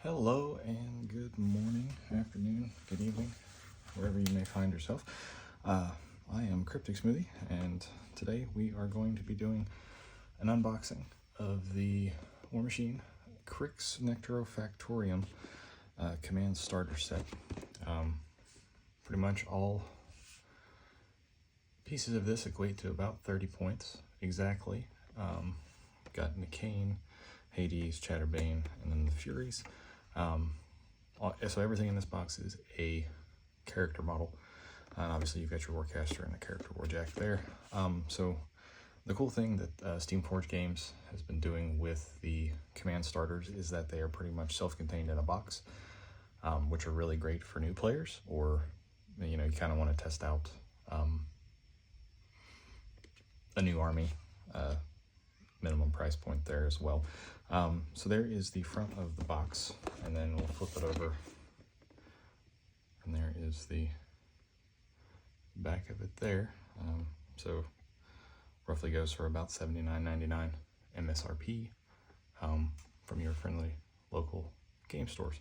Hello and good morning, afternoon, good evening, wherever you may find yourself. I am Cryptic Smoothie, and today we are going to be doing an unboxing of the Warmachine Cryx Necrofactorium command starter set. Pretty much all pieces of this equate to about 30 points exactly. Got McCain, Hades, Chatterbane, and then the Furies. So everything in this box is a character model, and obviously you've got your Warcaster and the character Warjack there. So the cool thing that Steamforged Games has been doing with the command starters is that they are pretty much self-contained in a box, which are really great for new players, or you kind of want to test out a new army. Minimum price point there as well. So there is the front of the box, and then we'll flip it over, and there is the back of it there. So roughly goes for about $79.99 MSRP from your friendly local game stores,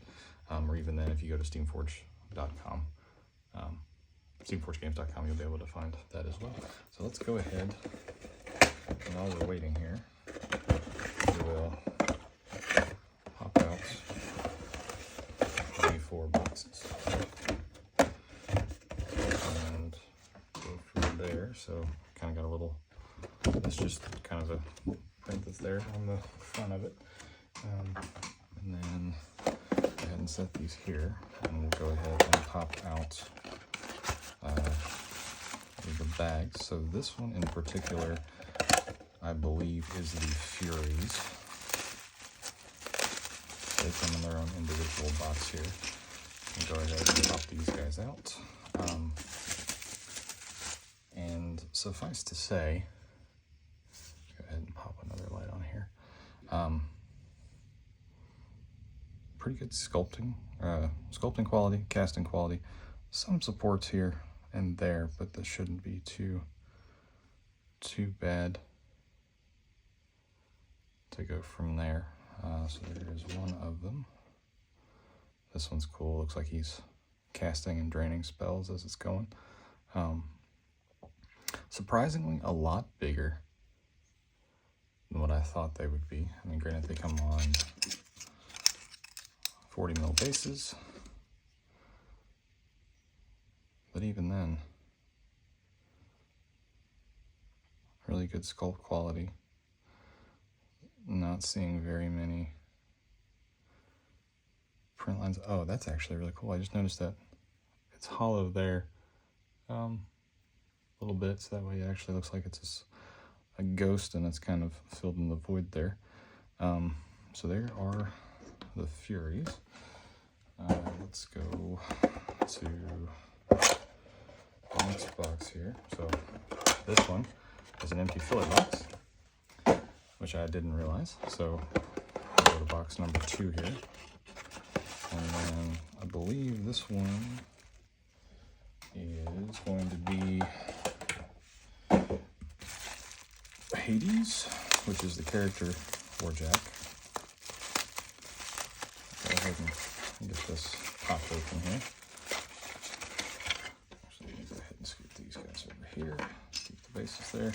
or even then if you go to Steamforged.com, Steamforgedgames.com, you'll be able to find that as well. So let's go ahead, and while we're waiting here, we will pop out the 4 boxes and go through there. So kind of got a little, that's just kind of a print that's there on the front of it. And then go ahead and set these here, and we'll go ahead and pop out the bags. So this one in particular, I believe, is the Furies. They come in their own individual box here. I'll go ahead and pop these guys out. And suffice to say, go ahead and pop another light on here. Pretty good sculpting quality, casting quality. Some supports here and there, but this shouldn't be too bad to go from there. So there is one of them. This one's cool. Looks like he's casting and draining spells as it's going. Surprisingly, a lot bigger than what I thought they would be. I mean, granted, they come on 40 mil bases, but even then, really good sculpt quality. Not seeing very many print lines. Oh, that's actually really cool. I just noticed that it's hollow there a little bit, so that way it actually looks like it's a ghost, and it's kind of filled in the void there. So there are the Furies. Let's go to the next box here. So this one is an empty filler box, which I didn't realize. So I'll go to box number 2 here. And then I believe this one is going to be Hades, which is the character Warjack. Go ahead and get this popped open here. So I'm going to go ahead and scoot these guys over here. Keep the bases there.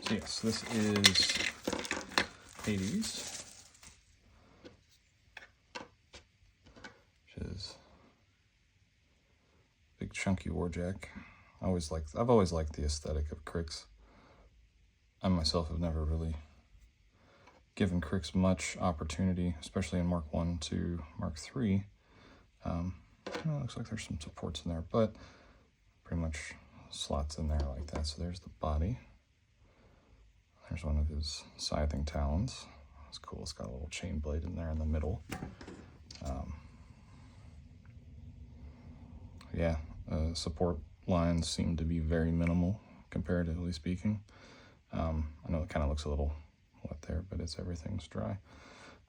So yes, this is Hades, which is big chunky Warjack. I've always liked the aesthetic of Cryx. I myself have never really given Cryx much opportunity, especially in Mark 1 to Mark 3. It looks like there's some supports in there, but pretty much slots in there like that. So there's the body. There's one of his scything talons. That's cool. It's got a little chain blade in there in the middle. Support lines seem to be very minimal, comparatively speaking. I know it kind of looks a little wet there, but everything's dry.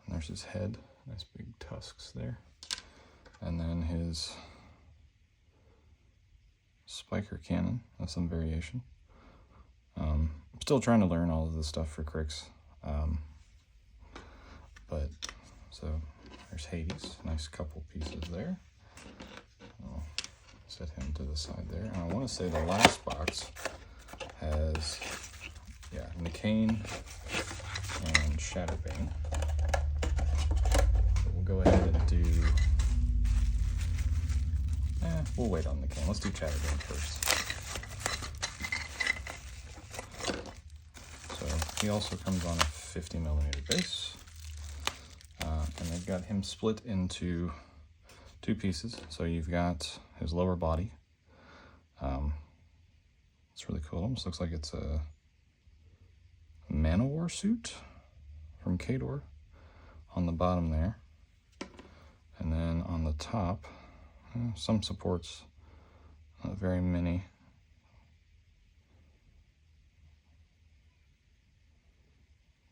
And there's his head. Nice big tusks there. And then his spiker cannon. That's some variation. I'm still trying to learn all of this stuff for Cryx. So There's Hades, nice couple pieces there. I'll set him to the side there. And I want to say the last box has, yeah, Nicane and Shatterbane. So we'll go ahead and do, we'll wait on Nicane. Let's do Chatterbane first. So he also comes on a 50mm base. And they've got him split into two pieces. So you've got his lower body. It's really cool. Almost looks like it's a Manowar suit from Khador on the bottom there. And then on the top, some supports, not very many.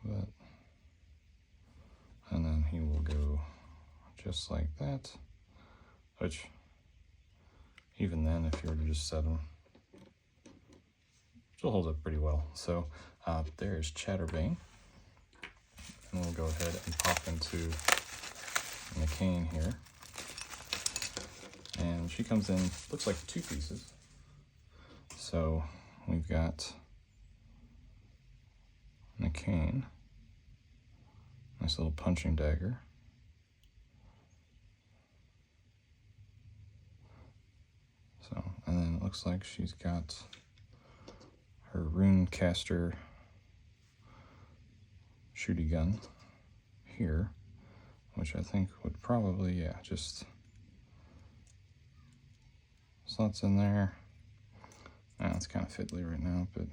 But, and then he will go just like that, which even then, if you were to just set him, still holds up pretty well. So there's Chatterbane, and we'll go ahead and pop into Nicane here. And she comes in, looks like two pieces. So we've got Nicane, nice little punching dagger. So, and then it looks like she's got her rune caster shooty gun here, which I think would probably, yeah, just slots in there. Now it's kind of fiddly right now, but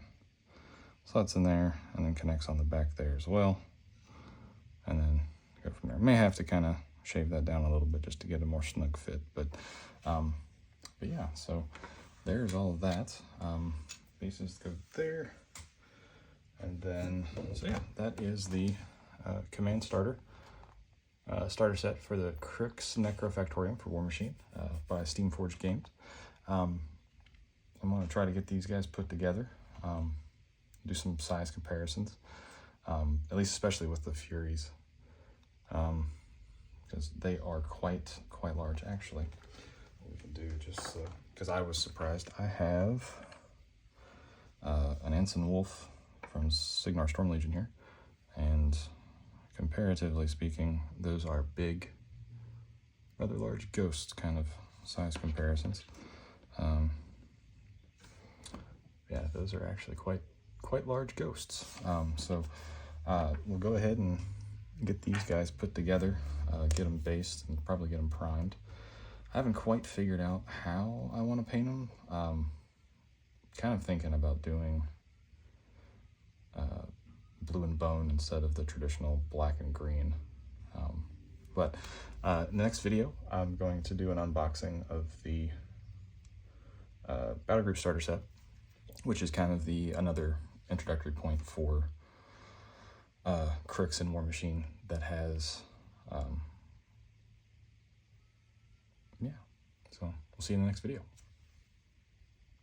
slots in there and then connects on the back there as well. And then go from there. May have to kind of shave that down a little bit just to get a more snug fit, but yeah, so there's all of that. Bases go there, and then, so yeah, that is the command starter set for the Cryx Necrofactorium for Warmachine by Steamforged Games. I'm going to try to get these guys put together, do some size comparisons, at least especially with the Furies, because they are quite large. Actually, what we can do, just because I was surprised, I have an Ensign Wolf from Signar Storm Legion here, and comparatively speaking, those are big, rather large ghosts kind of size comparisons. Yeah, those are actually quite large ghosts. So we'll go ahead and get these guys put together, get them based, and probably get them primed. I haven't quite figured out how I want to paint them. Kind of thinking about doing blue and bone instead of the traditional black and green. But in the next video, I'm going to do an unboxing of the Battle Group starter set, which is kind of another introductory point for Cryx and Warmachine that has, yeah. So we'll see you in the next video.